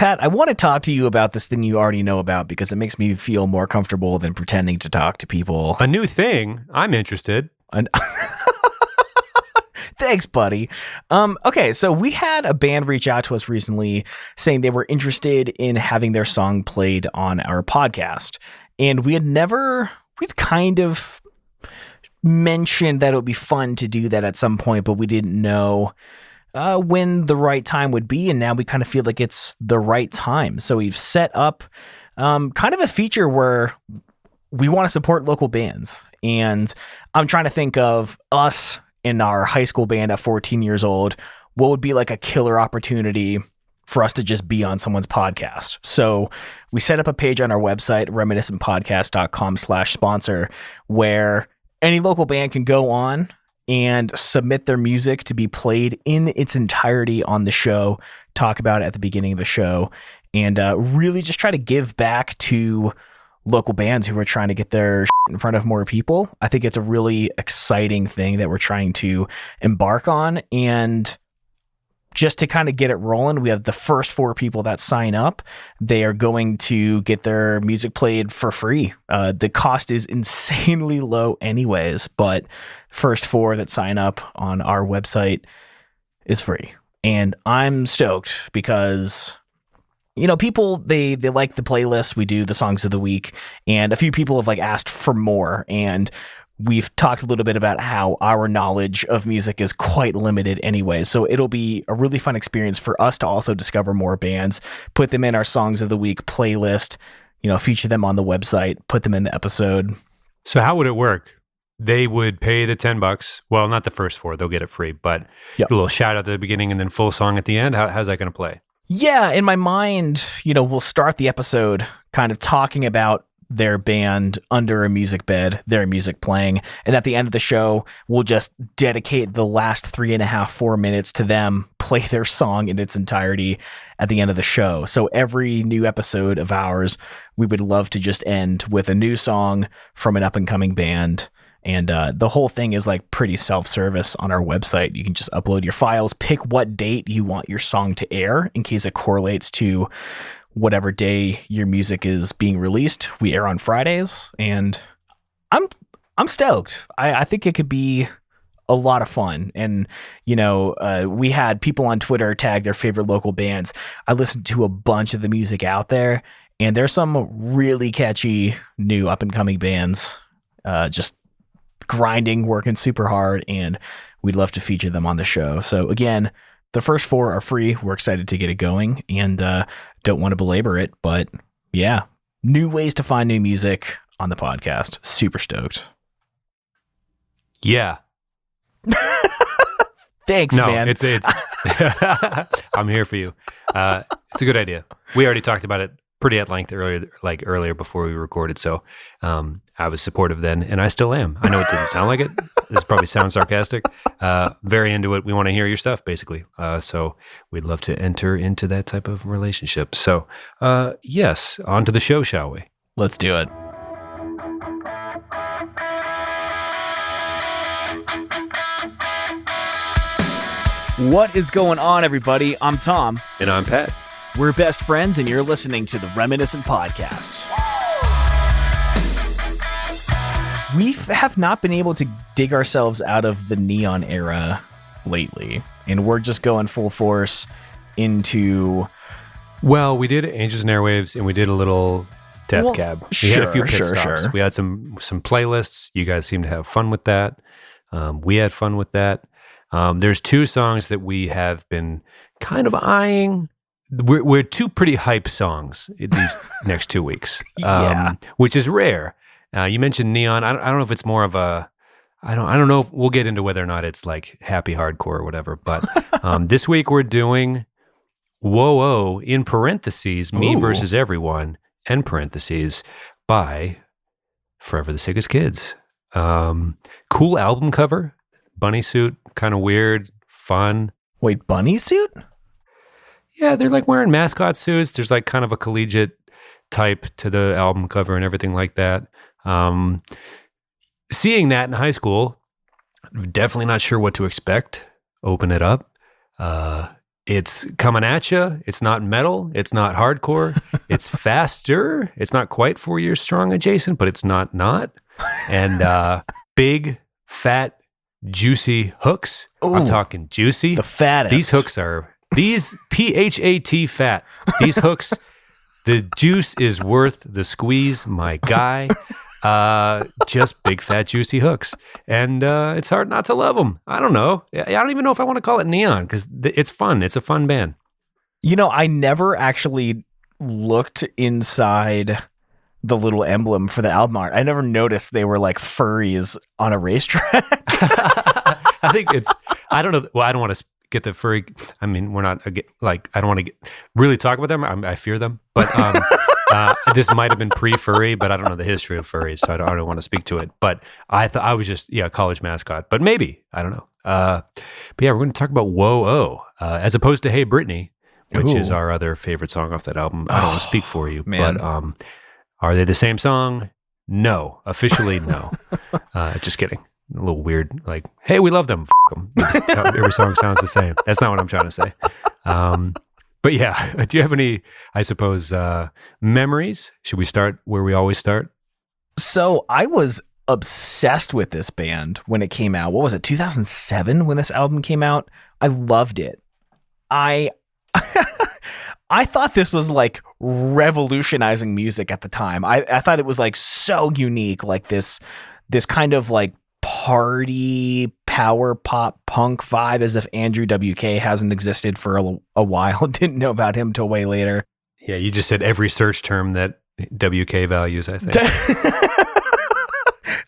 Pat, I want to talk to you about this thing you already know about because it makes me feel more comfortable than pretending to talk to people. A new thing. I'm interested. Thanks, buddy. Okay, so we had a band reach out to us recently saying they were interested in having their song played on our podcast. And we'd kind of mentioned that it would be fun to do that at some point, but we didn't know when the right time would be. And now we kind of feel like it's the right time. So we've set up kind of a feature where we want to support local bands. And I'm trying to think of us in our high school band at 14 years old, what would be like a killer opportunity for us to just be on someone's podcast. So we set up a page on our website, reminiscentpodcast.com/sponsor, where any local band can go on and submit their music to be played in its entirety on the show, talk about it at the beginning of the show, and really just try to give back to local bands who are trying to get their shit in front of more people. I think it's a really exciting thing that we're trying to embark on. And just to kind of get it rolling, we have the first 4 people that sign up. They are going to get their music played for free. The cost is insanely low anyways, but first 4 that sign up on our website is free. And I'm stoked because people, they like the playlist. We do the songs of the week, and a few people have asked for more. And we've talked a little bit about how our knowledge of music is quite limited anyway. So it'll be a really fun experience for us to also discover more bands, put them in our songs of the week playlist, feature them on the website, put them in the episode. So how would it work? They would pay the $10. Well, not the first 4. They'll get it free, but a little shout out at the beginning and then full song at the end. How's that going to play? Yeah, in my mind, we'll start the episode kind of talking about their band under a music bed, their music playing. And at the end of the show, we'll just dedicate the last 3.5, 4 minutes to them play their song in its entirety at the end of the show. So every new episode of ours, we would love to just end with a new song from an up-and-coming band. And the whole thing is pretty self-service on our website. You can just upload your files, pick what date you want your song to air in case it correlates to whatever day your music is being released. We air on Fridays, and I'm stoked. I think it could be a lot of fun. And, we had people on Twitter tag their favorite local bands. I listened to a bunch of the music out there, and there's some really catchy new up-and-coming bands just grinding, working super hard, and we'd love to feature them on the show. So again, the first 4 are free. We're excited to get it going, and don't want to belabor it, but yeah, new ways to find new music on the podcast. Super stoked. Yeah. Thanks, man. It's I'm here for you. It's a good idea. We already talked about it pretty at length earlier before we recorded. So I was supportive then, and I still am. I know it doesn't sound like it. This probably sounds sarcastic. Very into it. We want to hear your stuff, basically. So we'd love to enter into that type of relationship. So yes, on to the show, shall we? Let's do it. What is going on, everybody? I'm Tom. And I'm Pat. We're best friends, and you're listening to the Reminiscent Podcast. We have not been able to dig ourselves out of the neon era lately, and we're just going full force into... Well, we did Angels and Airwaves, and we did a little Death Cab. We had a few pit stops. Sure. We had some playlists. You guys seemed to have fun with that. We had fun with that. There's 2 songs that we have been kind of eyeing. We're 2 pretty hype songs these next 2 weeks, which is rare. You mentioned Neon. I don't know if it's more of a, I don't know if we'll get into whether or not it's happy hardcore or whatever, but this week we're doing Whoa Whoa in parentheses, Me Versus Everyone, end parentheses, by Forever the Sickest Kids. Cool album cover, bunny suit, kind of weird, fun. Wait, bunny suit? Yeah, they're wearing mascot suits. There's kind of a collegiate type to the album cover and everything like that. Seeing that in high school, definitely not sure what to expect. Open it up. It's coming at you. It's not metal. It's not hardcore. It's faster. It's not quite 4 years strong adjacent, but it's not. And big, fat, juicy hooks. Ooh, I'm talking juicy. the fattest. These hooks are PHAT fat. These hooks, the juice is worth the squeeze, my guy. Just big, fat, juicy hooks. And it's hard not to love them. I don't know. I don't even know if I want to call it neon because it's fun. It's a fun band. You know, I never actually looked inside the little emblem for the album art. I never noticed they were like furries on a racetrack. I think I don't know. Well, I don't want to get the furry. I mean, we're not like, I don't want to really talk about them. I fear them. But this might have been pre-furry, but I don't know the history of furries, so I don't want to speak to it. But I thought I was just, college mascot. But maybe, I don't know. But yeah, we're going to talk about Whoa-Oh, as opposed to Hey Britney, which is our other favorite song off that album. I don't want to speak for you, man. But are they the same song? No. Officially, no. Just kidding. A little weird, like, hey, we love them. F them. Every song sounds the same. That's not what I'm trying to say. But yeah, do you have any, I suppose, memories? Should we start where we always start? So I was obsessed with this band when it came out. What was it, 2007 when this album came out? I loved it. I thought this was like revolutionizing music at the time. I thought it was like so unique, like this kind of like party power pop punk vibe, as if Andrew WK hasn't existed for a while. Didn't know about him till way later. Yeah, you just said every search term that WK values, I think.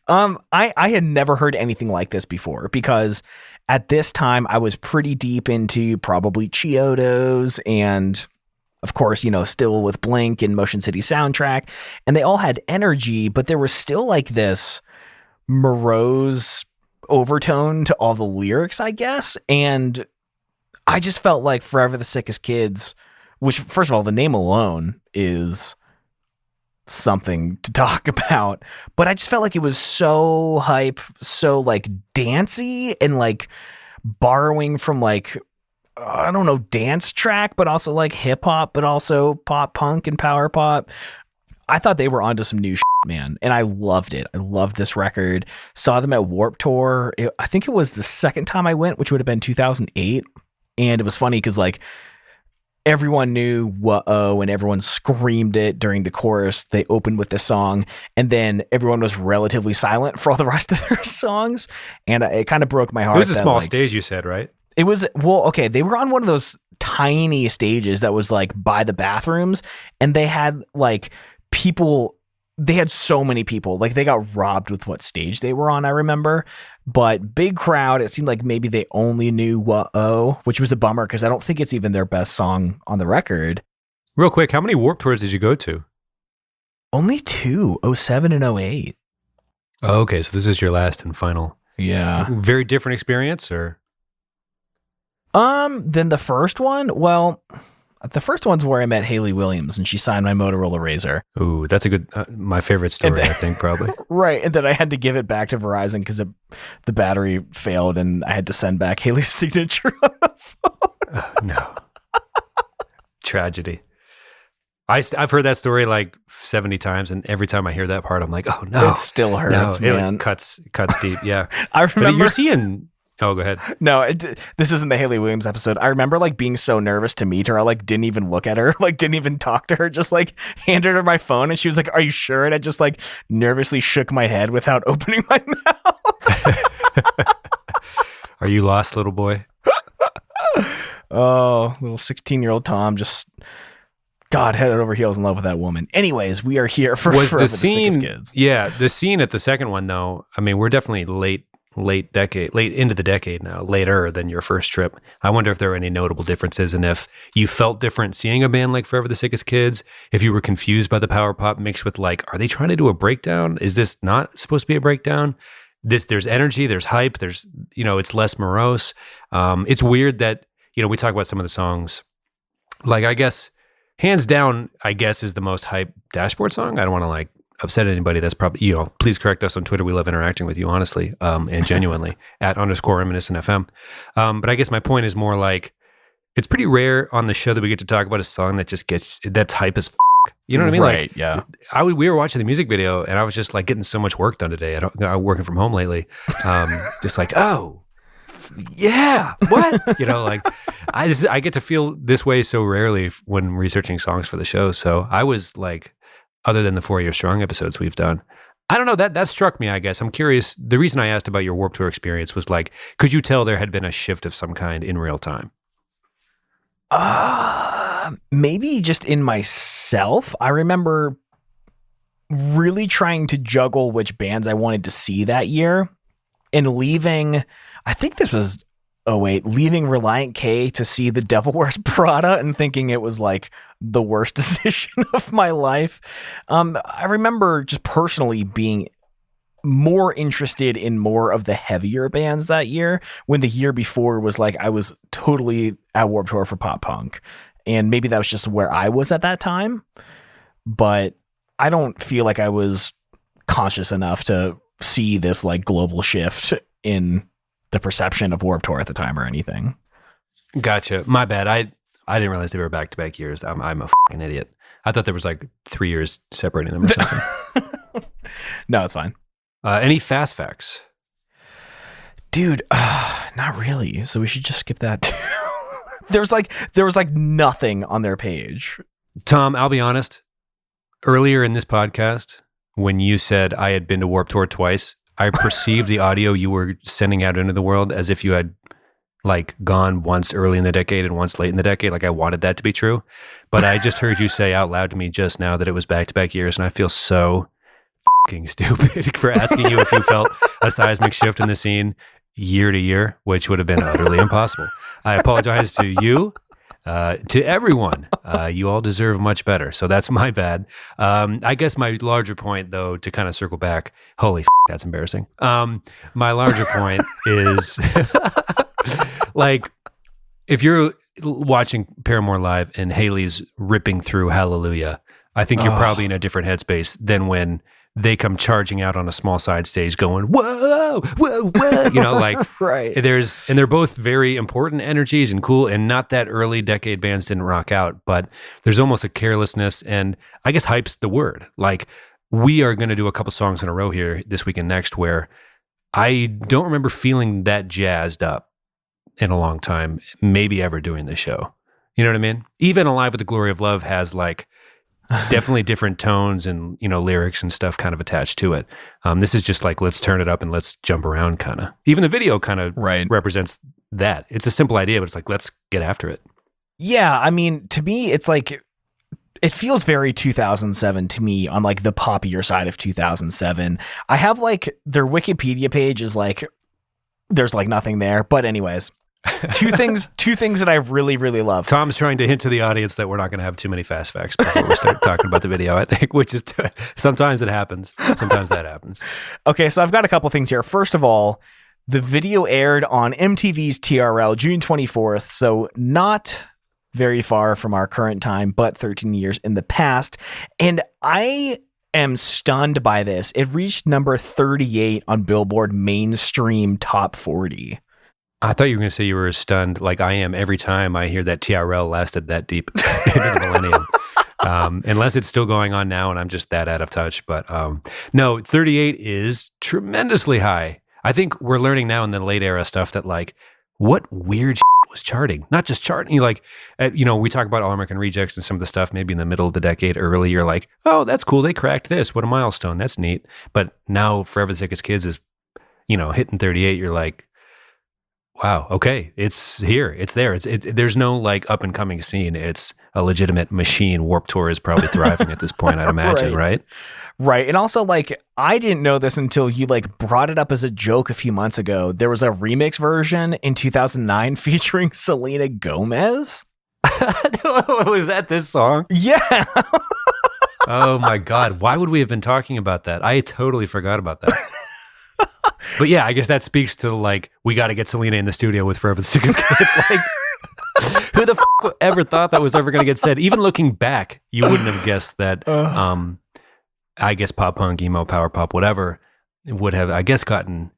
I had never heard anything like this before, because at this time I was pretty deep into probably Chiodos and, of course, still with Blink and Motion City Soundtrack, and they all had energy, but there was still like this morose overtone to all the lyrics, I guess. And I just felt like Forever the Sickest Kids, which, first of all, the name alone is something to talk about, but I just felt like it was so hype, so like dancey, and like borrowing from like, I don't know, dance track, but also like hip hop, but also pop punk and power pop. I thought they were onto some new shit, man, and I loved it. I loved this record. Saw them at Warped Tour. I think it was the second time I went, which would have been 2008. And it was funny because like everyone knew Whoa-Oh and everyone screamed it during the chorus. They opened with this song, and then everyone was relatively silent for all the rest of their songs. And it kind of broke my heart. It was a small stage, you said, right? It was, well, okay, they were on one of those tiny stages that was like by the bathrooms, and they had like people, they had so many people, like they got robbed with what stage they were on, I remember. But big crowd. It seemed like maybe they only knew Whoa-Oh, which was a bummer because I don't think it's even their best song on the record. Real quick, how many Warped Tours did you go to? Only 2, 07 and 08. Oh, okay, so this is your last and final. Yeah. Very different experience, or? Than the first one? Well, the first one's where I met Haley Williams and she signed my Motorola Razr. Ooh, that's a good, my favorite story, I think, probably. Right. And then I had to give it back to Verizon because the battery failed and I had to send back Haley's signature on the phone. No. Tragedy. I've heard that story like 70 times, and every time I hear that part, I'm like, oh no. It still hurts, no, man. It cuts deep, yeah. I remember. But you're seeing... Oh, go ahead. No, this isn't the Haley Williams episode. I remember like being so nervous to meet her. I like didn't even look at her, like didn't even talk to her, just like handed her my phone and she was like, "Are you sure?" And I just like nervously shook my head without opening my mouth. Are you lost, little boy? Oh, little 16-year-old Tom just God head over heels in love with that woman. Anyways, we are here for Was Forever the scene, Sickest Kids. Yeah, the scene at the second one though, I mean, we're definitely late into the decade now, later than your first trip. I wonder if there were any notable differences, and if you felt different seeing a band like Forever the Sickest Kids, if you were confused by the power pop mixed with like, are they trying to do a breakdown? Is this not supposed to be a breakdown? There's energy, there's hype, there's, it's less morose. It's weird that, we talk about some of the songs, like, I guess, hands down, I guess, is the most hype Dashboard song. I don't want to like upset anybody. That's probably, please correct us on Twitter. We love interacting with you, honestly, and genuinely at _reminiscent FM. But I guess my point is more like, It's pretty rare on the show that we get to talk about a song that's hype as you know what I mean? Right, Like, yeah. we were watching the music video and I was just like getting so much work done today. I'm working from home lately. Just like, oh, yeah, what? Like I get to feel this way so rarely when researching songs for the show. So I was like, other than the 4 Year Strong episodes we've done, I don't know, that struck me, I guess. I'm curious. The reason I asked about your Warped Tour experience was like, could you tell there had been a shift of some kind in real time? Maybe just in myself. I remember really trying to juggle which bands I wanted to see that year and leaving, I think this was leaving Reliant K to see The Devil Wears Prada and thinking it was like the worst decision of my life. I remember just personally being more interested in more of the heavier bands that year, when the year before was like I was totally at Warped Tour for pop punk. And maybe that was just where I was at that time. But I don't feel like I was conscious enough to see this like global shift in the perception of Warped Tour at the time or anything. Gotcha. My bad. I didn't realize they were back-to-back years. I'm a fucking idiot. I thought there was like 3 years separating them or something. No, it's fine. Any fast facts? Dude, not really. So we should just skip that too. There was like nothing on their page. Tom, I'll be honest. Earlier in this podcast, when you said I had been to Warped Tour twice, I perceived the audio you were sending out into the world as if you had like gone once early in the decade and once late in the decade. Like I wanted that to be true. But I just heard you say out loud to me just now that it was back-to-back years, and I feel so fucking stupid for asking you if you felt a seismic shift in the scene year to year, which would have been utterly impossible. I apologize to you, to everyone. You all deserve much better. So that's my bad. I guess my larger point, though, to kind of circle back, holy that's embarrassing. My larger point is like, if you're watching Paramore live and Haley's ripping through Hallelujah, I think you're probably in a different headspace than when they come charging out on a small side stage going, whoa, whoa, whoa, like right. And they're both very important energies and cool, and not that early decade bands didn't rock out, but there's almost a carelessness, and I guess hype's the word. Like, we are going to do a couple songs in a row here this week and next where I don't remember feeling that jazzed up in a long time, maybe ever doing the show. You know what I mean? Even Alive with the Glory of Love has like definitely different tones and, lyrics and stuff kind of attached to it. This is just like, let's turn it up and let's jump around kind of. Even the video kind of represents that. It's a simple idea, but it's like, let's get after it. Yeah. I mean, to me, it's like, it feels very 2007 to me on like the poppier side of 2007. I have like their Wikipedia page is like, there's like nothing there. But anyways, two things that I really, really love. Tom's trying to hint to the audience that we're not going to have too many fast facts before we start talking about the video, I think, which is sometimes it happens. Sometimes that happens. Okay, so I've got a couple things here. First of all, the video aired on MTV's TRL June 24th, so not very far from our current time, but 13 years in the past. And I am stunned by this. It reached number 38 on Billboard Mainstream Top 40. I thought you were going to say you were stunned like I am every time I hear that TRL lasted that deep into the millennium. Unless it's still going on now and I'm just that out of touch. But no, 38 is tremendously high. I think we're learning now in the late era stuff that like, what weird was charting? Not just charting, like, we talk about All American Rejects and some of the stuff maybe in the middle of the decade early. You're like, oh, that's cool. They cracked this. What a milestone. That's neat. But now Forever the Sickest Kids is, hitting 38. You're like, wow, okay, it's here, it's there. There's no like up and coming scene. It's a legitimate machine. Warped Tour is probably thriving at this point, I'd imagine, right? Right. And also, like, I didn't know this until you like brought it up as a joke a few months ago. There was a remix version in 2009 featuring Selena Gomez. Was that this song? Yeah. Oh my God. Why would we have been talking about that? I totally forgot about that. But yeah, I guess that speaks to like, we got to get Selena in the studio with Forever the Sickest Kids. Like, who the ever thought that was ever going to get said? Even looking back, you wouldn't have guessed that. I guess pop punk, emo, power pop, whatever would have, I guess, gotten.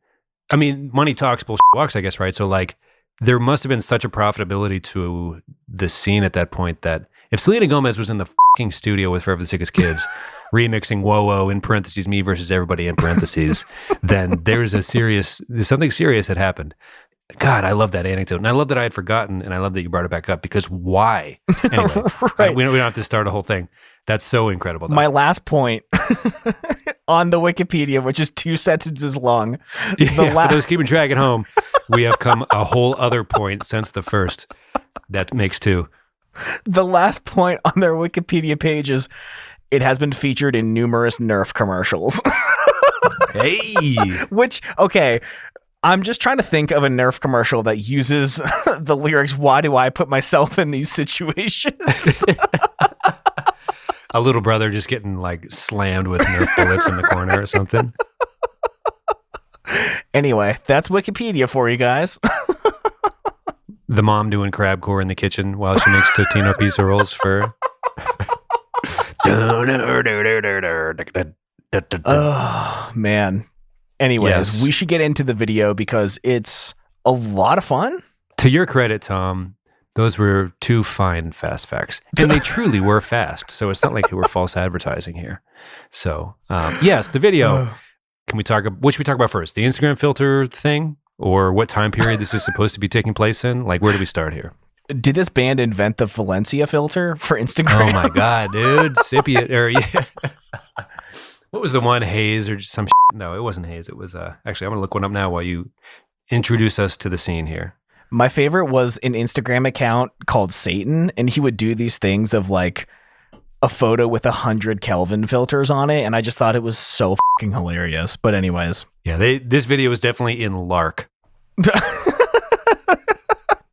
I mean, money talks, bullshit walks. I guess, right? So like, there must have been such a profitability to the scene at that point that if Selena Gomez was in the fucking studio with Forever the Sickest Kids, remixing Whoa Whoa in parentheses, me versus everybody in parentheses, then there's something serious had happened. God, I love that anecdote. And I love that I had forgotten, and I love that you brought it back up, because why? Anyway, Right. we don't have to start a whole thing. That's so incredible, though. My last point on the Wikipedia, which is 2 sentences long. For those keeping track at home, we have come a whole other point since the first. That makes 2. The last point on their Wikipedia page is, it has been featured in numerous Nerf commercials. Hey! Which, okay, I'm just trying to think of a Nerf commercial that uses the lyrics, "Why do I put myself in these situations?" A little brother just getting like slammed with Nerf bullets in the corner or something. Anyway, that's Wikipedia for you guys. The mom doing crab core in the kitchen while she makes Totino pizza rolls for... Oh, man. Anyways, Yes. we should get into the video because it's a lot of fun. To your credit, Tom, those were 2 fine fast facts. And they truly were fast. So it's not like they were false advertising here. So, yes, the video. What should we talk about first? The Instagram filter thing? Or what time period this is supposed to be taking place in? Like, where do we start here? Did this band invent the Valencia filter for Instagram? Oh my God, dude. Sippy, or yeah. What was the one? Haze or just some shit? No, it wasn't Haze. It was, actually, I'm going to look one up now while you introduce us to the scene here. My favorite was an Instagram account called Satan, and he would do these things of like a photo with 100 Kelvin filters on it, and I just thought it was so fucking hilarious. But anyways. Yeah, this video was definitely in Lark.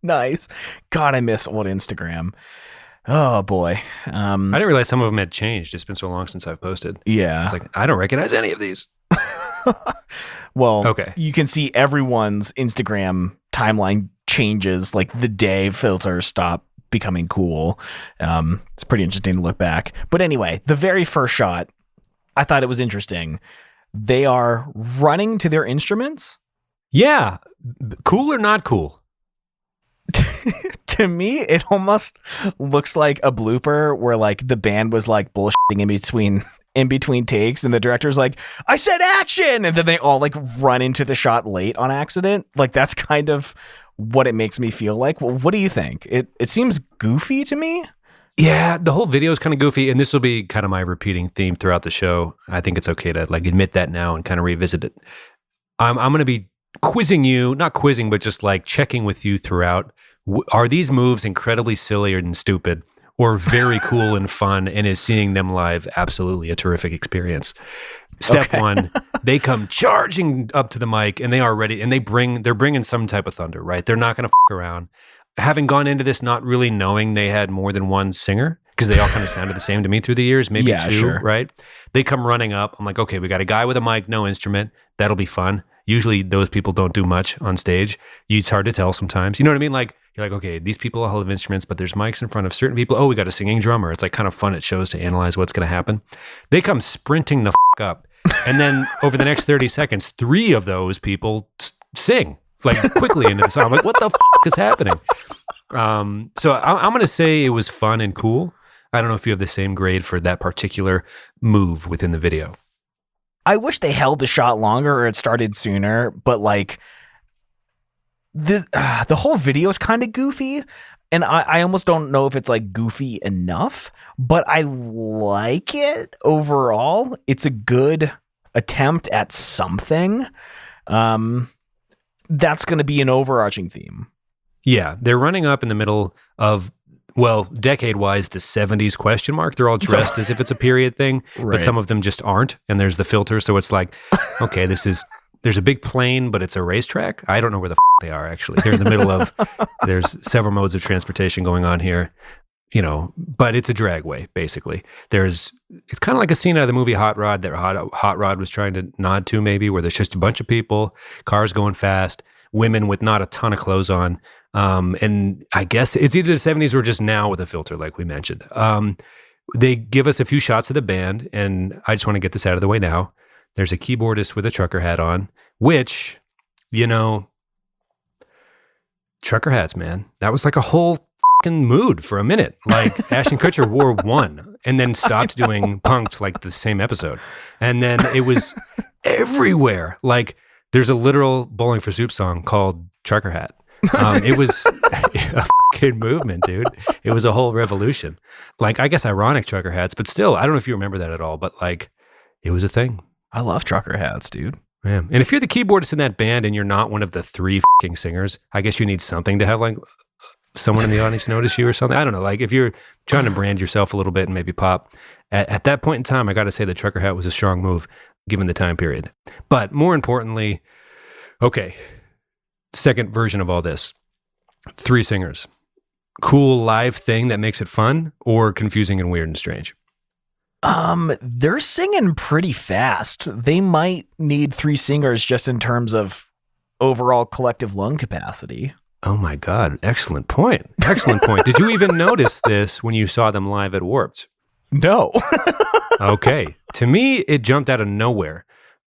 Nice. God, I miss old Instagram. Oh boy. I didn't realize some of them had changed. It's been so long since I've posted. Yeah. It's like, I don't recognize any of these. Well, okay. You can see everyone's Instagram timeline changes like the day filters stop becoming cool. It's pretty interesting to look back. But anyway, the very first shot, I thought it was interesting. They are running to their instruments. Yeah. Cool or not cool? To me, it almost looks like a blooper where like the band was like bullshitting in between takes, and the director's like, "I said action," and then they all like run into the shot late on accident. Like that's kind of what it makes me feel like. Well, what do you think? It seems goofy to me. Yeah, the whole video is kind of goofy, and this will be kind of my repeating theme throughout the show. I think it's okay to like admit that now and kind of revisit it. I'm going to be quizzing you, not quizzing, but just like checking with you throughout. Are these moves incredibly silly and stupid, or very cool and fun, and is seeing them live absolutely a terrific experience? Step 1, they come charging up to the mic, and they are ready, and they're bringing some type of thunder, right? They're not going to fuck around. Having gone into this not really knowing they had more than one singer, because they all kind of sounded the same to me through the years, maybe 2, sure. Right? They come running up. I'm like, okay, we got a guy with a mic, no instrument. That'll be fun. Usually those people don't do much on stage. It's hard to tell sometimes. You know what I mean? Like, you're like, okay, these people all have instruments, but there's mics in front of certain people. Oh, we got a singing drummer. It's like kind of fun at shows to analyze what's going to happen. They come sprinting the up. And then over the next 30 seconds, 3 of those people sing like quickly into the song. I'm like, what the is happening? So I'm going to say it was fun and cool. I don't know if you have the same grade for that particular move within the video. I wish they held the shot longer or it started sooner, but like the whole video is kind of goofy, and I almost don't know if it's like goofy enough, but I like it overall. It's a good attempt at something. That's going to be an overarching theme. Yeah, they're running up in the middle of, well, decade-wise, the 70s question mark. They're all dressed as if it's a period thing, Right. but some of them just aren't, and there's the filter, so it's like, okay, there's a big plane, but it's a racetrack. I don't know where the they are, actually. They're in the middle of, there's several modes of transportation going on here, but it's a dragway, basically. It's kind of like a scene out of the movie Hot Rod that Hot Rod was trying to nod to, maybe, where there's just a bunch of people, cars going fast, women with not a ton of clothes on. And I guess it's either the 70s or just now with a filter, like we mentioned. They give us a few shots of the band, and I just want to get this out of the way now. There's a keyboardist with a trucker hat on, which, Trucker hats, man. That was like a whole fucking mood for a minute. Like Ashton Kutcher wore one and then stopped doing Punk'd like the same episode. And then it was everywhere. Like there's a literal Bowling for Soup song called Trucker Hat. It was a fucking movement, dude. It was a whole revolution. Like, I guess ironic trucker hats, but still, I don't know if you remember that at all, but like, it was a thing. I love trucker hats, dude. Yeah. And if you're the keyboardist in that band and you're not one of the 3 fucking singers, I guess you need something to have like someone in the audience notice you or something. I don't know. Like if you're trying to brand yourself a little bit and maybe pop, at that point in time, I got to say the trucker hat was a strong move given the time period. But more importantly, okay, second version of all this, 3 singers. Cool live thing that makes it fun or confusing and weird and strange? They're singing pretty fast. They might need 3 singers just in terms of overall collective lung capacity. Oh my God. Excellent point. Excellent point. Did you even notice this when you saw them live at Warped? No. Okay. To me, it jumped out of nowhere.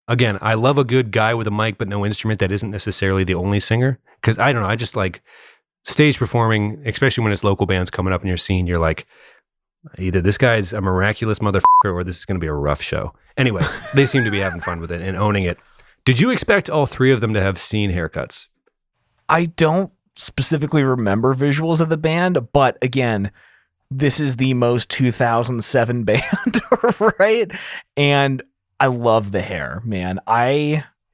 Again, I love a good guy with a mic but no instrument that isn't necessarily the only singer. Because I don't know, I just like stage performing, especially when it's local bands coming up in your scene. You're like, either this guy's a miraculous motherfucker or this is going to be a rough show. Anyway, they seem to be having fun with it and owning it. Did you expect all 3 of them to have scene haircuts? I don't specifically remember visuals of the band, but again, this is the most 2007 band, right? And I love the hair, man.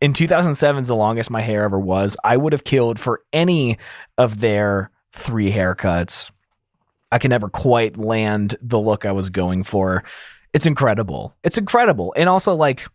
In 2007's the longest my hair ever was. I would have killed for any of their 3 haircuts. I can never quite land the look I was going for. It's incredible. It's incredible. And also like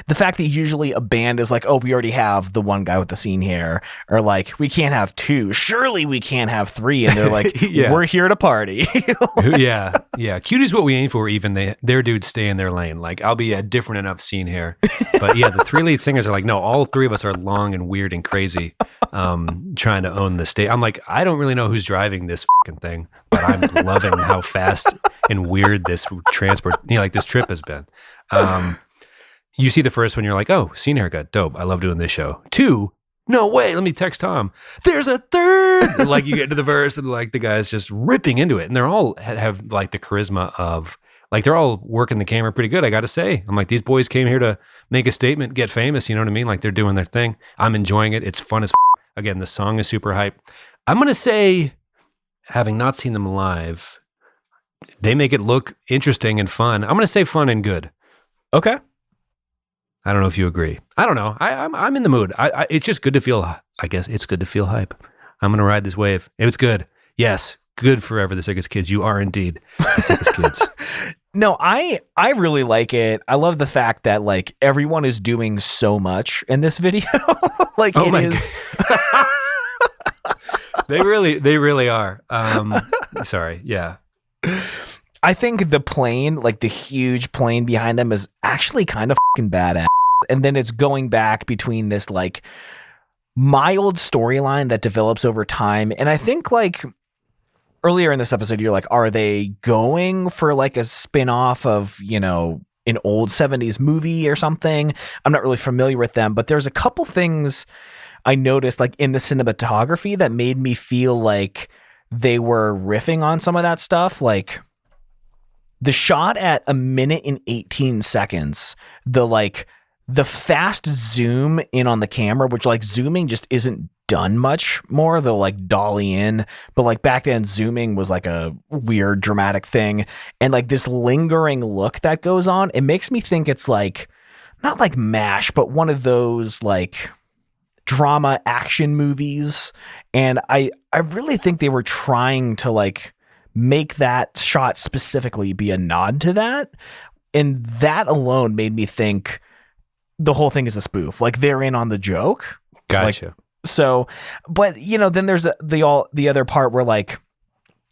the fact that usually a band is like, oh, we already have the one guy with the scene hair, or like, we can't have 2. Surely we can't have 3. And they're like, yeah. We're here to party. Yeah. Cudi's what we aim for. Even their dudes stay in their lane. Like I'll be a different enough scene hair. But yeah, the 3 lead singers are like, no, all 3 of us are long and weird and crazy, trying to own the stage. I'm like, I don't really know who's driving this fucking thing, but I'm loving how fast and weird this this trip has been. You see the first one, you're like, oh, scene haircut, dope. I love doing this show. 2, no way, let me text Tom. There's a 3rd. Like you get to the verse and like the guy's just ripping into it. And they're all have like the charisma of, like they're all working the camera pretty good, I got to say. I'm like, these boys came here to make a statement, get famous, you know what I mean? Like they're doing their thing. I'm enjoying it. It's fun as Again, the song is super hype. I'm going to say, having not seen them live, they make it look interesting and fun. I'm going to say fun and good. Okay. I don't know if you agree. I don't know. I'm in the mood. It's just good to feel. I guess it's good to feel hype. I'm gonna ride this wave. It's good. Yes, good. Forever the Sickest Kids. You are indeed the sickest kids. No, I really like it. I love the fact that like everyone is doing so much in this video. Like it is. They really are. Sorry. Yeah. I think the plane, like the huge plane behind them, is actually kind of fucking badass. And then it's going back between this like mild storyline that develops over time. And I think like earlier in this episode, you're like, are they going for like a spin-off of, you know, an old 70s movie or something? I'm not really familiar with them, but there's a couple things I noticed like in the cinematography that made me feel like they were riffing on some of that stuff. Like the shot at 1 minute and 18 seconds, the fast zoom in on the camera, which like zooming just isn't done much more. They'll like dolly in, but like back then zooming was like a weird dramatic thing. And like this lingering look that goes on, it makes me think it's like, not like MASH, but one of those like drama action movies. And I really think they were trying to like make that shot specifically be a nod to that. And that alone made me think the whole thing is a spoof. Like they're in on the joke. Gotcha. Like, so, but you know, then there's the other part where like,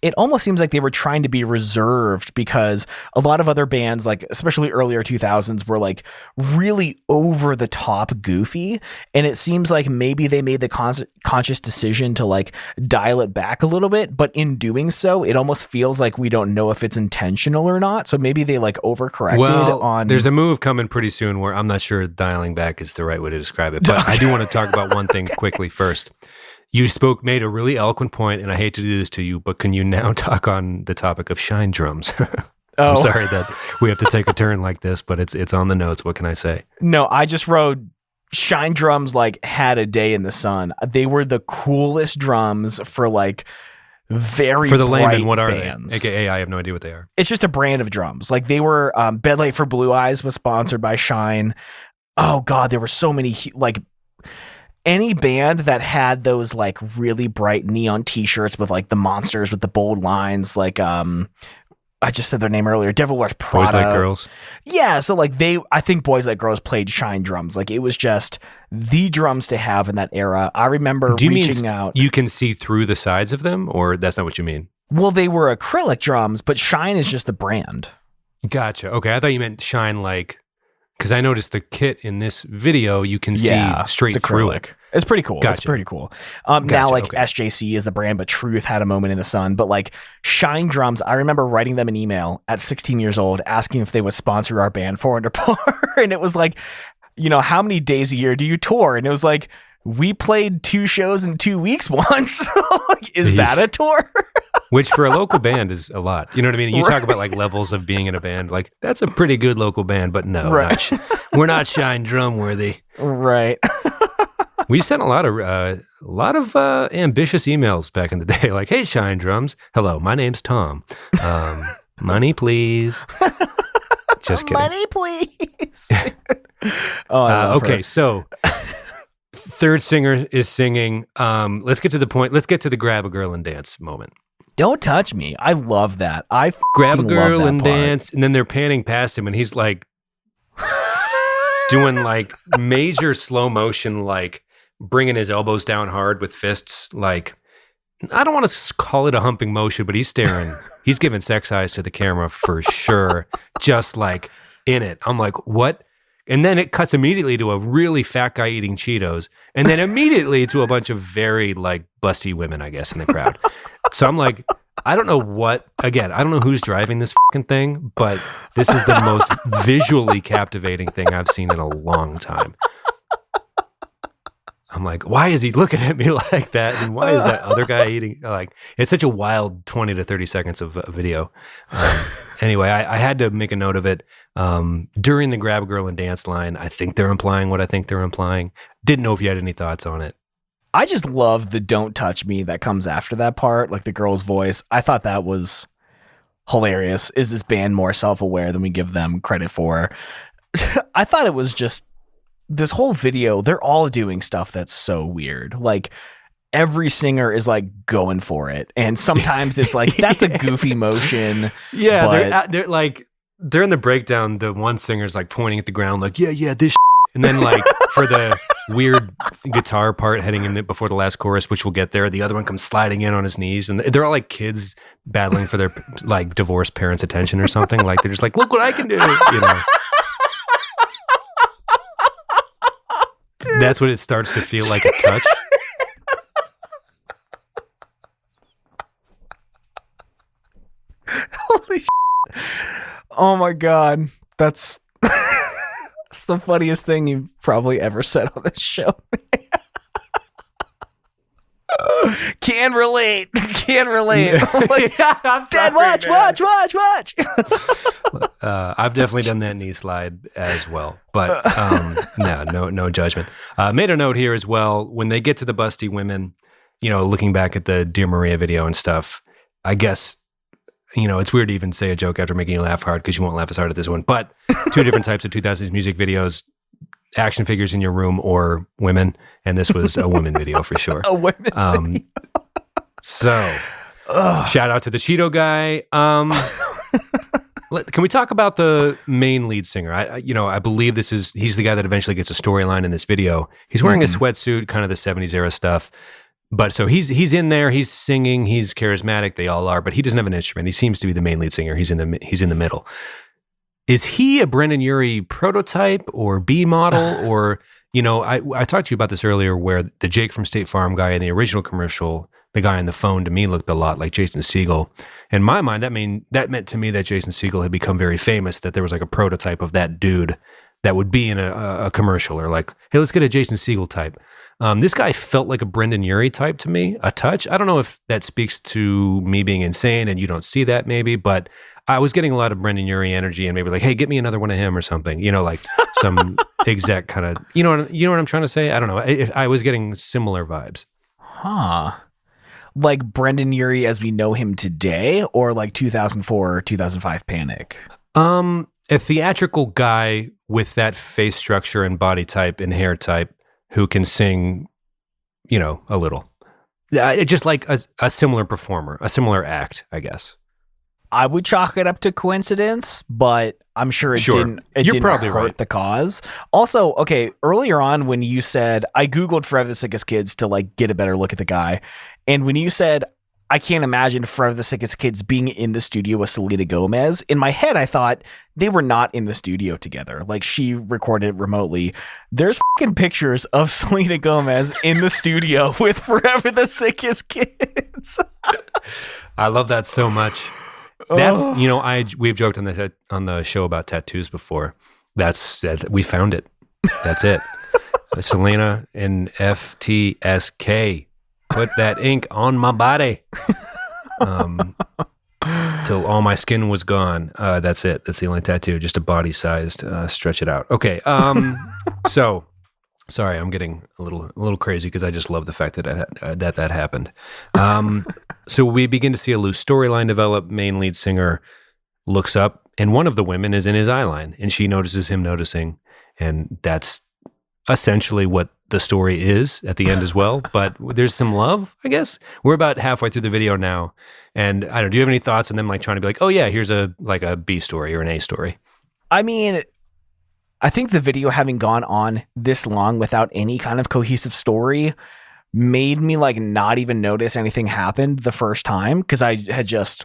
it almost seems like they were trying to be reserved because a lot of other bands, like especially earlier 2000s, were like really over the top goofy. And it seems like maybe they made the conscious decision to like dial it back a little bit. But in doing so, it almost feels like we don't know if it's intentional or not. So maybe they like overcorrected on. There's a move coming pretty soon where I'm not sure dialing back is the right way to describe it. But I do want to talk about one thing quickly first. You made a really eloquent point, and I hate to do this to you, but can you now talk on the topic of shine drums? I'm sorry that we have to take a turn like this, but it's on the notes. What can I say? No, I just wrote shine drums like had a day in the sun. They were the coolest drums for like very for the bright layman. What are bands. they? AKA, I have no idea what they are. It's just a brand of drums. Like they were Bed Light for Blue Eyes was sponsored by Shine. Oh God, there were so many like any band that had those like really bright neon t-shirts with like the monsters with the bold lines, like I just said their name earlier. Devil Wears Prada. Boys Like Girls. Yeah, so like I think Boys Like Girls played Shine drums. Like it was just the drums to have in that era. I remember reaching out. You can see through the sides of them, or that's not what you mean? Well, they were acrylic drums, but Shine is just the brand. Gotcha. Okay, I thought you meant Shine like, because I noticed the kit in this video, you can see straight through it. It's pretty cool. Gotcha. It's pretty cool. Now, like okay. SJC is the brand, but Truth had a moment in the sun. But like Shine drums, I remember writing them an email at 16 years old, asking if they would sponsor our band 400 Par. And it was like, you know, how many days a year do you tour? And it was like, we played 2 shows in 2 weeks once. Like, is that a tour? Which for a local band is a lot. You know what I mean? You talk about like levels of being in a band. Like that's a pretty good local band, but no, we're not Shine drum worthy. Right. We sent a lot of ambitious emails back in the day. Like, hey, Shine drums. Hello, my name's Tom. Money, please. Just kidding. Money, please. Oh, I love okay, her. so third singer is singing. Let's get to the point. Let's get to the grab a girl and dance moment. Don't touch me. I love that. I grab a girl love and that part. dance, and then they're panning past him, and he's like doing like major slow motion, like bringing his elbows down hard with fists. Like, I don't want to call it a humping motion, but he's staring. He's giving sex eyes to the camera for sure. Just like in it. I'm like, what? And then it cuts immediately to a really fat guy eating Cheetos, and then immediately to a bunch of very like busty women, I guess, in the crowd. So I'm like, I don't know I don't know who's driving this fucking thing, but this is the most visually captivating thing I've seen in a long time. I'm like, why is he looking at me like that? And why is that other guy eating? Like, it's such a wild 20 to 30 seconds of video. Anyway, I had to make a note of it. During the grab a girl and dance line, I think they're implying what I think they're implying. Didn't know if you had any thoughts on it. I just love the "don't touch me" that comes after that part, like the girl's voice. I thought that was hilarious. Is this band more self-aware than we give them credit for? I thought it was just this whole video, they're all doing stuff that's so weird. Like every singer is like going for it. And sometimes it's like, that's a goofy motion. Yeah. But They're like, they're in the breakdown. The one singer's like pointing at the ground, like, yeah, this. And then like for the weird guitar part heading in it before the last chorus, which we'll get there, the other one comes sliding in on his knees, and they're all like kids battling for their like divorced parents' attention or something. Like they're just like, look what I can do, you know. That's when it starts to feel like a touch. holy shit. Oh my God. That's the funniest thing you've probably ever said on this show. Can relate. Like, Yeah, I'm Dad, sorry, watch. I've definitely done that knee slide as well, but no judgment. Made a note here as well. When they get to the busty women, you know, looking back at the Dear Maria video and stuff, I guess, you know, it's weird to even say a joke after making you laugh hard because you won't laugh as hard at this one. But 2 different types of 2000s music videos: action figures in your room or women, and this was a women video for sure. A women video. So, shout out to the Cheeto guy. Can we talk about the main lead singer? I believe he's the guy that eventually gets a storyline in this video. He's wearing a sweatsuit, kind of the 70s era stuff. But so he's in there, he's singing, he's charismatic, they all are, but he doesn't have an instrument. He seems to be the main lead singer. He's in the middle. Is he a Brendan Urie prototype or B model? Or, you know, I talked to you about this earlier, where the Jake from State Farm guy in the original commercial, the guy on the phone, to me looked a lot like Jason Segel. In my mind, that meant to me that Jason Segel had become very famous, that there was like a prototype of that dude that would be in a commercial, or like, hey, let's get a Jason Segel type. This guy felt like a Brendan Urie type to me, a touch. I don't know if that speaks to me being insane and you don't see that maybe, but I was getting a lot of Brendan Urie energy and maybe like, hey, get me another one of him or something, like some exec kind of, you know what I'm trying to say? I don't know. I was getting similar vibes. Huh. Like Brendan Urie as we know him today, or like 2004 or 2005 Panic? A theatrical guy with that face structure and body type and hair type who can sing, a little. Just like a similar performer, a similar act, I guess. I would chalk it up to coincidence, but I'm sure it didn't probably hurt right. the cause. Also, okay, earlier on when you said, I Googled Forever the Sickest Kids to like get a better look at the guy. And when you said, I can't imagine Forever the Sickest Kids being in the studio with Selena Gomez, in my head, I thought they were not in the studio together. Like she recorded it remotely. There's fucking pictures of Selena Gomez in the studio with Forever the Sickest Kids. I love that so much. That's, we've joked on the show about tattoos before. We found it. That's it. Selena and FTSK. Put that ink on my body. Till all my skin was gone. That's it. That's the only tattoo. Just a body-sized, stretch it out. Okay. So sorry, I'm getting a little crazy because I just love the fact that happened. So we begin to see a loose storyline develop. Main lead singer looks up, and one of the women is in his eye line, and she notices him noticing, and that's essentially what the story is at the end as well. But there's some love, I guess. We're about halfway through the video now, and I don't know. Do you have any thoughts on them like trying to be like, oh yeah, here's a B story or an A story? I mean, I think the video having gone on this long without any kind of cohesive story made me like not even notice anything happened the first time, because I had just,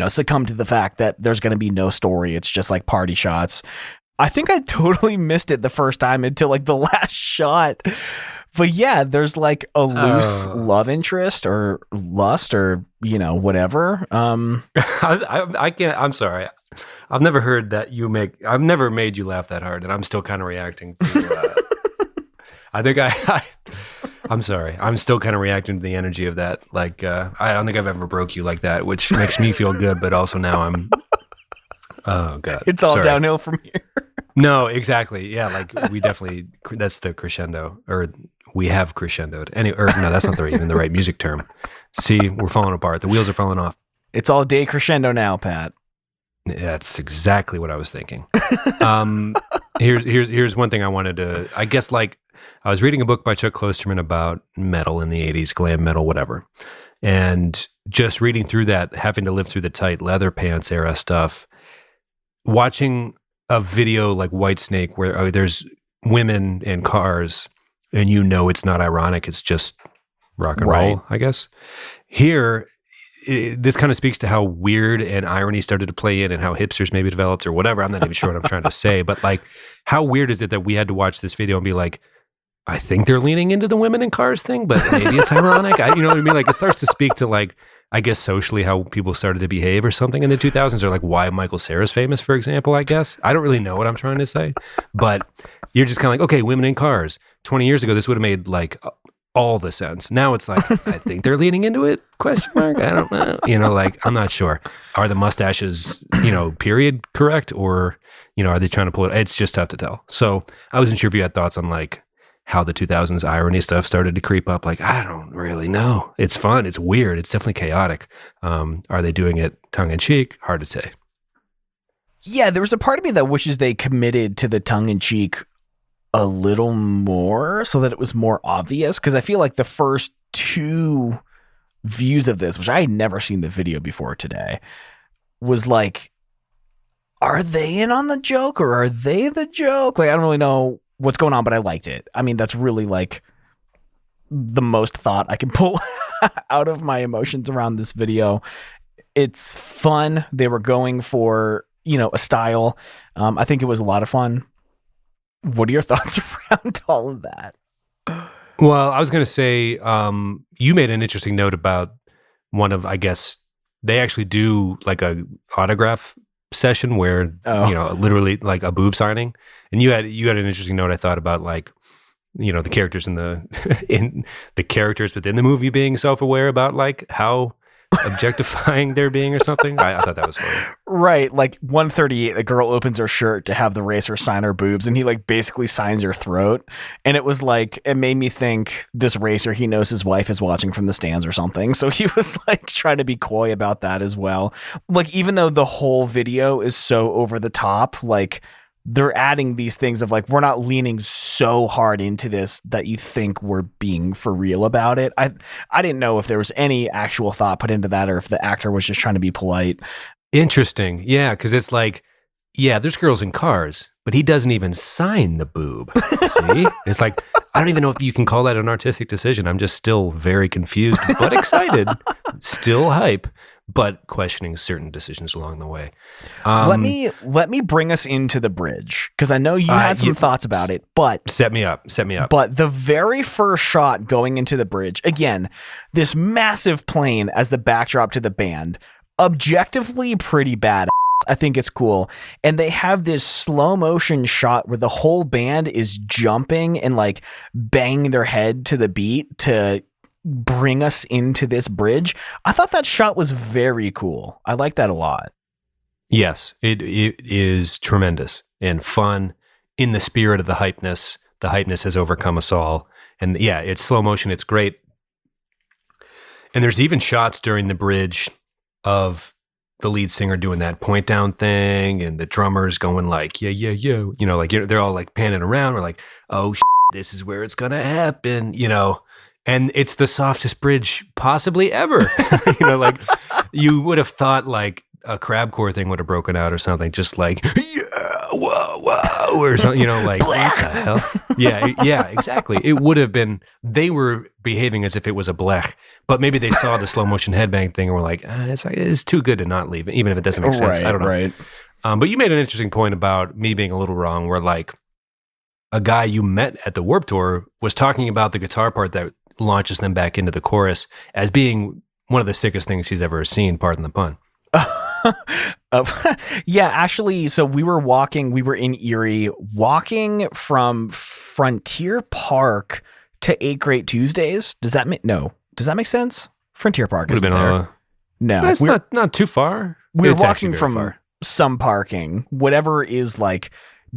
succumbed to the fact that there's going to be no story. It's just like party shots. I think I totally missed it the first time until like the last shot. But yeah, there's like a loose love interest or lust or, whatever. I can't, I'm sorry. I've never heard that I've never made you laugh that hard, and I'm still kind of reacting to, I think I'm sorry. I'm still kind of reacting to the energy of that. Like, I don't think I've ever broke you like that, which makes me feel good, but also now I'm, oh God. It's all downhill from here. No, exactly. Yeah. Like that's the crescendo, or we have crescendoed. No, that's not even the right music term. See, we're falling apart. The wheels are falling off. It's all day crescendo now, Pat. That's exactly what I was thinking. Here's one thing I wanted to, I guess, like, I was reading a book by Chuck Klosterman about metal in the 80s, glam metal, whatever. And just reading through that, having to live through the tight leather pants era stuff, watching a video like Whitesnake where there's women and cars and it's not ironic, it's just rock and roll, I guess. Here, this kind of speaks to how weird and irony started to play in and how hipsters maybe developed or whatever. I'm not even sure what I'm trying to say, but like, how weird is it that we had to watch this video and be like, I think they're leaning into the women in cars thing, but maybe it's ironic. You know what I mean? Like, it starts to speak to, like, I guess socially how people started to behave or something in the 2000s, or like why Michael Cera's famous, for example, I guess. I don't really know what I'm trying to say, but you're just kind of like, okay, women in cars. 20 years ago, this would have made like all the sense. Now it's like, I think they're leaning into it, question mark? I don't know. Like, I'm not sure. Are the mustaches, period correct? Or, are they trying to pull it? It's just tough to tell. So I wasn't sure if you had thoughts on like how the 2000s irony stuff started to creep up. Like, I don't really know. It's fun. It's weird. It's definitely chaotic. Are they doing it tongue in cheek? Hard to say. Yeah, there was a part of me that wishes they committed to the tongue in cheek a little more so that it was more obvious. Because I feel like the first two views of this, which I had never seen the video before today, was like, are they in on the joke or are they the joke? Like, I don't really know what's going on, but I liked it. I mean, that's really like the most thought I can pull out of my emotions around this video. It's fun. They were going for, a style. I think it was a lot of fun. What are your thoughts around all of that? Well, I was going to say, you made an interesting note about one of, I guess, they actually do like a autograph session where, literally like a boob signing. And you had an interesting note, I thought, about like the characters in the in the characters within the movie being self-aware about like how objectifying they're being or something. I thought that was funny. Right, like 138, the girl opens her shirt to have the racer sign her boobs, and he like basically signs her throat. And it was like, it made me think this racer, he knows his wife is watching from the stands or something. So he was like trying to be coy about that as well. Like, even though the whole video is so over the top, like they're adding these things of like, we're not leaning so hard into this that you think we're being for real about it. I didn't know if there was any actual thought put into that or if the actor was just trying to be polite. Interesting. Yeah, because it's like, yeah, there's girls in cars, but he doesn't even sign the boob. See? It's like, I don't even know if you can call that an artistic decision. I'm just still very confused, but excited, still hype, but questioning certain decisions along the way. Let me bring us into the bridge, because I know you had some thoughts about it, but set me up. But the very first shot going into the bridge, again, this massive plane as the backdrop to the band, objectively pretty bad. I think it's cool. And they have this slow motion shot where the whole band is jumping and like banging their head to the beat to bring us into this bridge. I thought that shot was very cool. I like that a lot. Yes, it is tremendous and fun in the spirit of the hypeness. The hypeness has overcome us all. And yeah, it's slow motion. It's great. And there's even shots during the bridge of the lead singer doing that point down thing and the drummers going like, yeah. Like they're all like panning around. We're like, oh, this is where it's going to happen, And it's the softest bridge possibly ever. Like you would have thought like a crabcore thing would have broken out or something, just like, yeah, whoa, or something, like, what the hell? Yeah, exactly. It would have been, they were behaving as if it was a blech, but maybe they saw the slow motion headbang thing and were like, it's too good to not leave, even if it doesn't make sense. I don't know. Right. But you made an interesting point about me being a little wrong, where like a guy you met at the Warped Tour was talking about the guitar part that launches them back into the chorus as being one of the sickest things he's ever seen, pardon the pun. Yeah, actually, so we were in Erie, walking from Frontier Park to 8 Great Tuesdays. Does that make sense? Frontier Park is there. No, it's not too far. We're walking from some parking, whatever is like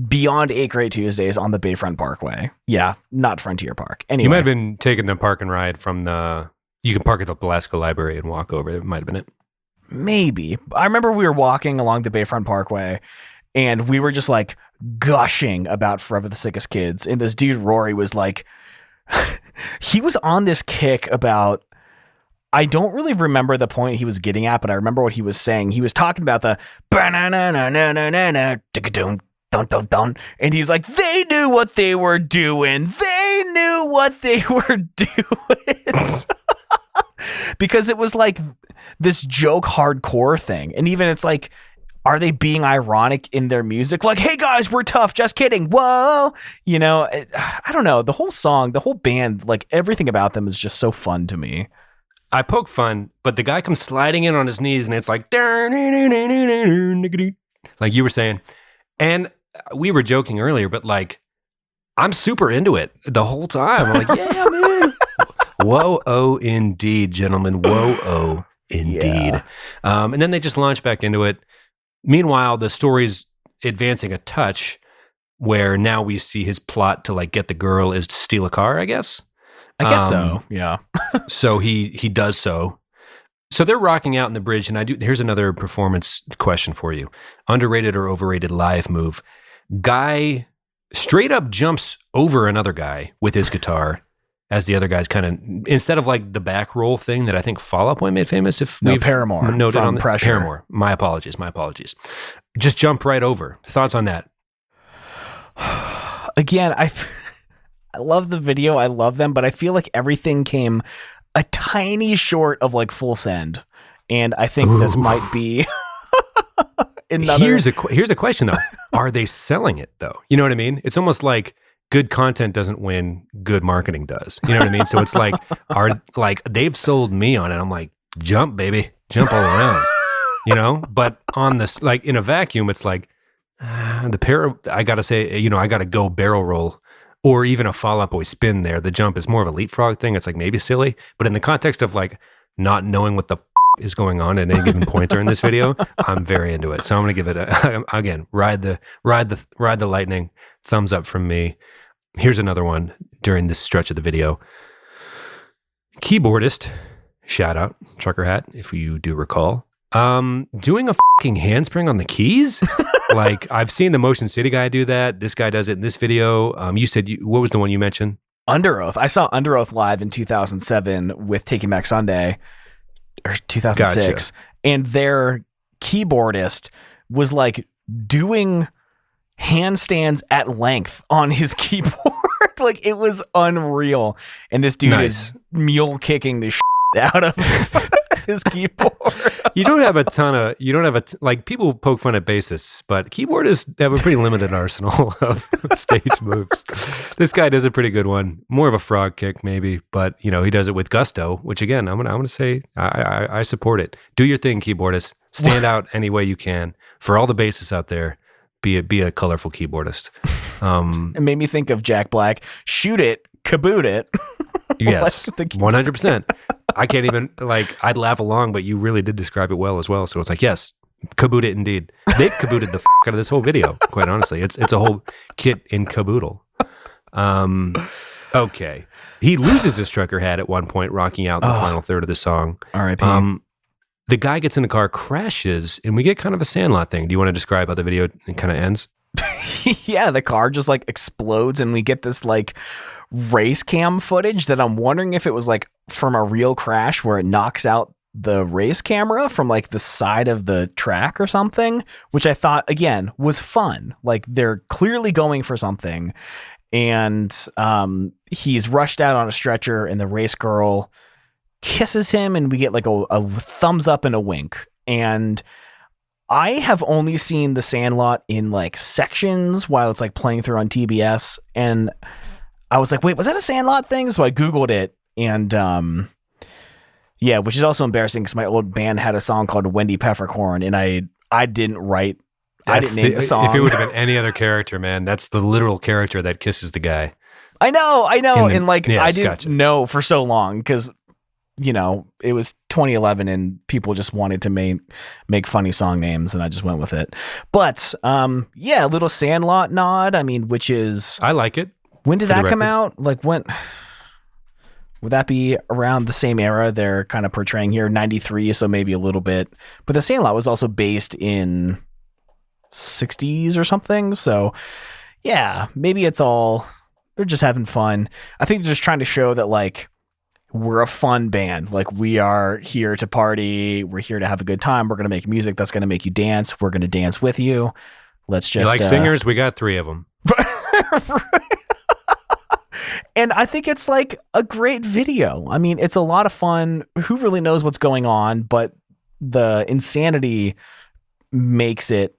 beyond 8 Great Tuesdays on the Bayfront Parkway. Yeah, not Frontier Park. Anyway, you might have been taking the park and ride from you can park at the Pulaski Library and walk over. It might have been it. Maybe. I remember we were walking along the Bayfront Parkway and we were just like gushing about Forever the Sickest Kids. And this dude, Rory, was like, he was on this kick about, I don't really remember the point he was getting at, but I remember what he was saying. He was talking about the and he's like, they knew what they were doing. They knew what they were doing. Because it was like this joke hardcore thing. And even it's like, are they being ironic in their music? Like, hey guys, we're tough. Just kidding. Whoa. I don't know. The whole song, the whole band, like everything about them is just so fun to me. I poke fun, but the guy comes sliding in on his knees and it's like, like you were saying. And we were joking earlier, but like, I'm super into it the whole time. I'm like, yeah, man. Whoa, oh, indeed, gentlemen. Whoa, oh, indeed. Yeah. And then they just launch back into it. Meanwhile, the story's advancing a touch where now we see his plot to like get the girl is to steal a car, I guess. I guess so, yeah. So he does so. So they're rocking out in the bridge, and here's another performance question for you. Underrated or overrated live move. Guy straight up jumps over another guy with his guitar as the other guy's kind of, instead of like the back roll thing that I think Fall Out Boy made famous. Paramore noted on Pressure. Paramore. My apologies. Just jump right over. Thoughts on that? Again, I love the video. I love them, but I feel like everything came a tiny short of like Full Send. And I think this might be another. Here's a question though. Are they selling it though? You know what I mean? It's almost like good content doesn't win, good marketing does. You know what I mean? So it's like, they've sold me on it. I'm like, jump, baby, jump all around, But on this, like in a vacuum, it's like I gotta say, I gotta go barrel roll or even a Fall Out Boy spin there. The jump is more of a leapfrog thing. It's like maybe silly, but in the context of like not knowing what the is going on at any given point during this video, I'm very into it. So I'm going to give it again, ride the lightning, thumbs up from me. Here's another one during this stretch of the video. Keyboardist, shout out, Trucker Hat, if you do recall, doing a fucking handspring on the keys. Like, I've seen the Motion City guy do that. This guy does it in this video. You said, what was the one you mentioned? Under Oath. I saw Under Oath live in 2007 with Taking Back Sunday, or 2006. Gotcha. And their keyboardist was like doing handstands at length on his keyboard. Like, it was unreal. And this dude is mule kicking the shit out of his keyboard. You don't have like, people poke fun at bassists, but keyboardists have a pretty limited arsenal of stage moves. This guy does a pretty good one. More of a frog kick maybe, but he does it with gusto, which again, I'm gonna say I support it. Do your thing, keyboardists. Stand out any way you can. For all the bassists out there, be a colorful keyboardist. It made me think of Jack Black. Shoot it, kaboot it. Yes, 100%. I can't even, I'd laugh along, but you really did describe it well as well. So it's like, yes, kaboot it indeed. They've kabooted the out of this whole video, quite honestly. It's a whole kit in caboodle. Okay. He loses his trucker hat at one point, rocking out the final third of the song. R.I.P. The guy gets in the car, crashes, and we get kind of a Sandlot thing. Do you want to describe how the video kind of ends? Yeah, the car just explodes, and we get this race cam footage that I'm wondering if it was from a real crash where it knocks out the race camera from the side of the track or something, which I thought again was fun. They're clearly going for something, and he's rushed out on a stretcher, and the race girl kisses him, and we get a thumbs up and a wink. And I have only seen the Sandlot in sections while it's playing through on TBS, and I was like, wait, was that a Sandlot thing? So I Googled it, and yeah, which is also embarrassing because my old band had a song called Wendy Peppercorn, and I didn't write, I didn't name the song. If it would have been any other character, man, that's the literal character that kisses the guy. I know, and I didn't know for so long because it was 2011 and people just wanted to make funny song names, and I just went with it. But yeah, a little Sandlot nod. I mean, which is, I like it. When did that come out? When would that be? Around the same era they're kind of portraying here, 93, so maybe a little bit. But the Sandlot was also based in 60s or something. So yeah, maybe they're just having fun. I think they're just trying to show that we're a fun band. We are here to party. We're here to have a good time. We're going to make music that's going to make you dance. We're going to dance with you. Let's just... You like singers? We got 3 of them. And I think it's a great video. I mean, it's a lot of fun. Who really knows what's going on? But the insanity makes it,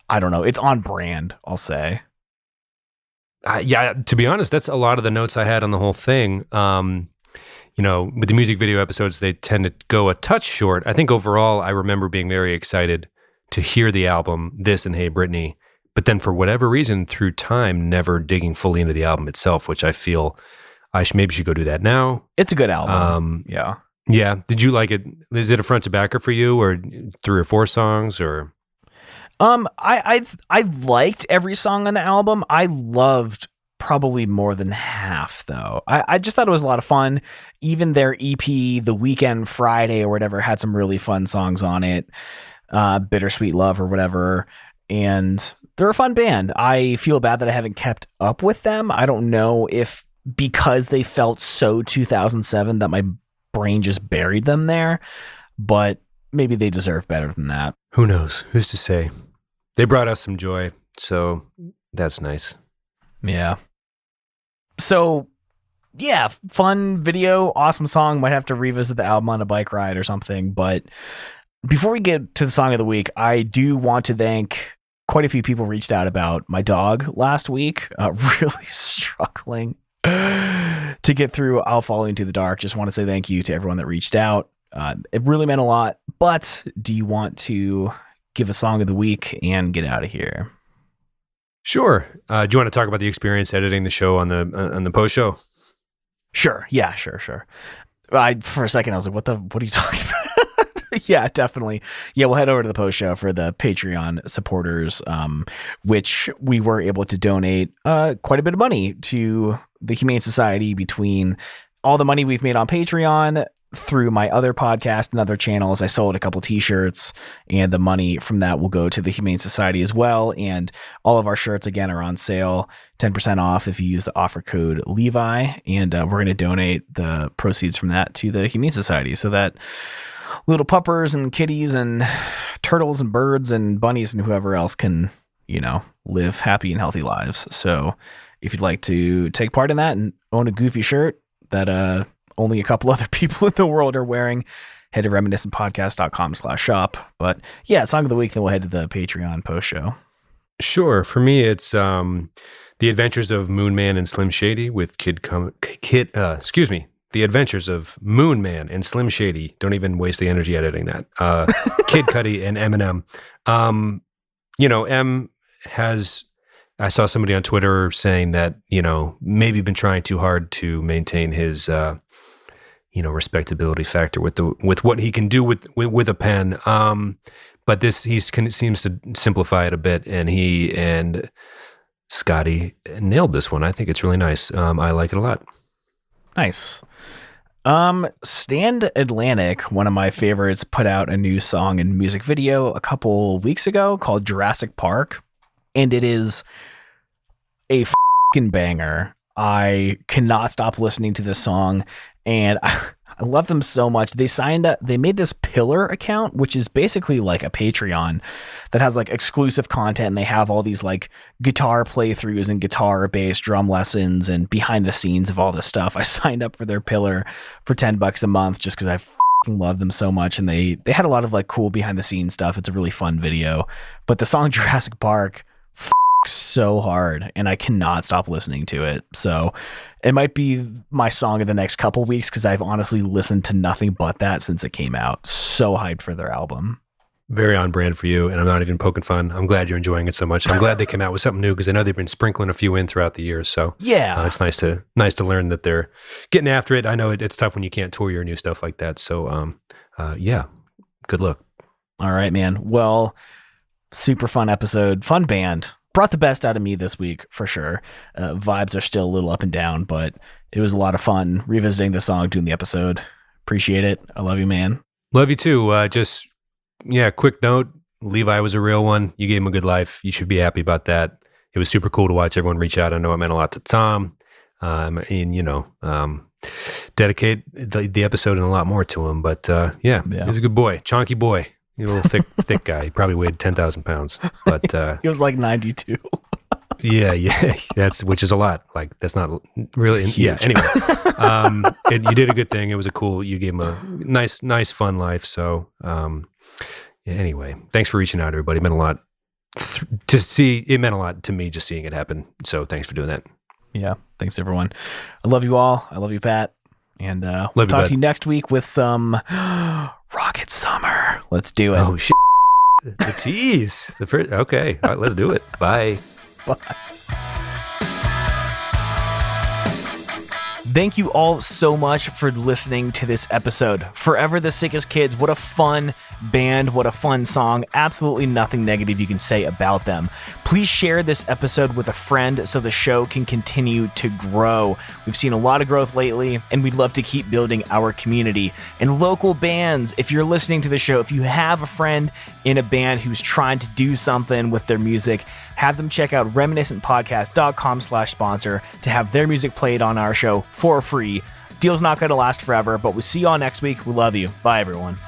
I don't know, it's on brand, I'll say. Yeah, to be honest, that's a lot of the notes I had on the whole thing. With the music video episodes, they tend to go a touch short. I think overall, I remember being very excited to hear the album, this and Hey Britney, but then for whatever reason, through time, never digging fully into the album itself, which I feel I maybe should go do that now. It's a good album. Yeah. Yeah. Did you like it? Is it a front to backer for you, or 3 or 4 songs, or? I liked every song on the album. I loved probably more than half, though. I just thought it was a lot of fun. Even their EP, The Weekend Friday or whatever, had some really fun songs on it. Bittersweet Love or whatever. And they're a fun band. I feel bad that I haven't kept up with them. I don't know if because they felt so 2007 that my brain just buried them there, but maybe they deserve better than that. Who knows? Who's to say? They brought us some joy, so that's nice. Yeah. So, yeah, fun video, awesome song. Might have to revisit the album on a bike ride or something. But before we get to the song of the week, I do want to thank quite a few people reached out about my dog last week. Really struggling to get through I'll Fall Into the Dark. Just want to say thank you to everyone that reached out. It really meant a lot. But do you want to give a song of the week and get out of here? Sure. Do you want to talk about the experience editing the show on the post show? Sure. Yeah, sure. For a second, I was like, what are you talking about? Yeah, definitely. Yeah, we'll head over to the post show for the Patreon supporters, which we were able to donate quite a bit of money to the Humane Society between all the money we've made on Patreon through my other podcast and other channels. I sold a couple t-shirts, and the money from that will go to the Humane Society as well. And all of our shirts, again, are on sale, 10% off if you use the offer code Levi. And we're going to donate the proceeds from that to the Humane Society so that little puppers and kitties and turtles and birds and bunnies and whoever else can, live happy and healthy lives. So if you'd like to take part in that and own a goofy shirt that only a couple other people in the world are wearing, head to reminiscentpodcast.com/shop. But yeah, song of the week, then we'll head to the Patreon post show. Sure. For me, it's The Adventures of Moon Man and Slim Shady with The Adventures of Moon Man and Slim Shady. Don't even waste the energy editing that. Kid Cudi and Eminem. M has, I saw somebody on Twitter saying that, maybe been trying too hard to maintain his, respectability factor with what he can do with a pen. But seems to simplify it a bit, and he and Scotty nailed this one. I think it's really nice. I like it a lot. Nice. Stand Atlantic, one of my favorites, put out a new song and music video a couple weeks ago called Jurassic Park, and it is a fucking banger. I cannot stop listening to this song, and I love them so much. They made this Pillar account, which is basically like a Patreon that has like exclusive content, and they have all these like guitar playthroughs and guitar bass drum lessons and behind the scenes of all this stuff. I signed up for their Pillar for $10 a month just because I fucking love them so much, and they had a lot of like cool behind the scenes stuff. It's a really fun video, but the song Jurassic Park so hard, and I cannot stop listening to it. So it might be my song of the next couple weeks because I've honestly listened to nothing but that since it came out. So hyped for their album. Very on brand for you, and I'm not even poking fun. I'm glad you're enjoying it so much. I'm glad they came out with something new because I know they've been sprinkling a few in throughout the years. So yeah, it's nice to learn that they're getting after it. I know it's tough when you can't tour your new stuff like that. So yeah, good luck. All right, man. Well, super fun episode, fun band. Brought the best out of me this week for sure. Vibes are still a little up and down, but it was a lot of fun revisiting the song, doing the episode. Appreciate it. I love you, man. Love you too. Quick note. Levi was a real one. You gave him a good life. You should be happy about that. It was super cool to watch everyone reach out. I know it meant a lot to Tom. Dedicate the episode and a lot more to him. But he was a good boy. Chonky boy. He's a little thick guy. He probably weighed 10,000 pounds, but he was like 92. yeah, which is a lot. Like that's not really. Yeah. Anyway, you did a good thing. It was you gave him a nice, fun life. So, anyway, thanks for reaching out, everybody. It meant a lot to see. It meant a lot to me just seeing it happen. So thanks for doing that. Yeah. Thanks everyone. I love you all. I love you, Pat. And we'll talk to you next week with some Rocket Summer. Let's do it. Oh, shit. The tease. The first. Okay. All right, let's do it. Bye. Bye. Thank you all so much for listening to this episode. Forever the Sickest Kids. What a fun band. What a fun song. Absolutely nothing negative you can say about them. Please share this episode with a friend so the show can continue to grow. We've seen a lot of growth lately, and we'd love to keep building our community. And local bands, if you're listening to the show, if you have a friend in a band who's trying to do something with their music, have them check out reminiscentpodcast.com/sponsor to have their music played on our show for free. Deal's not going to last forever, but we'll see you all next week. We love you. Bye, everyone.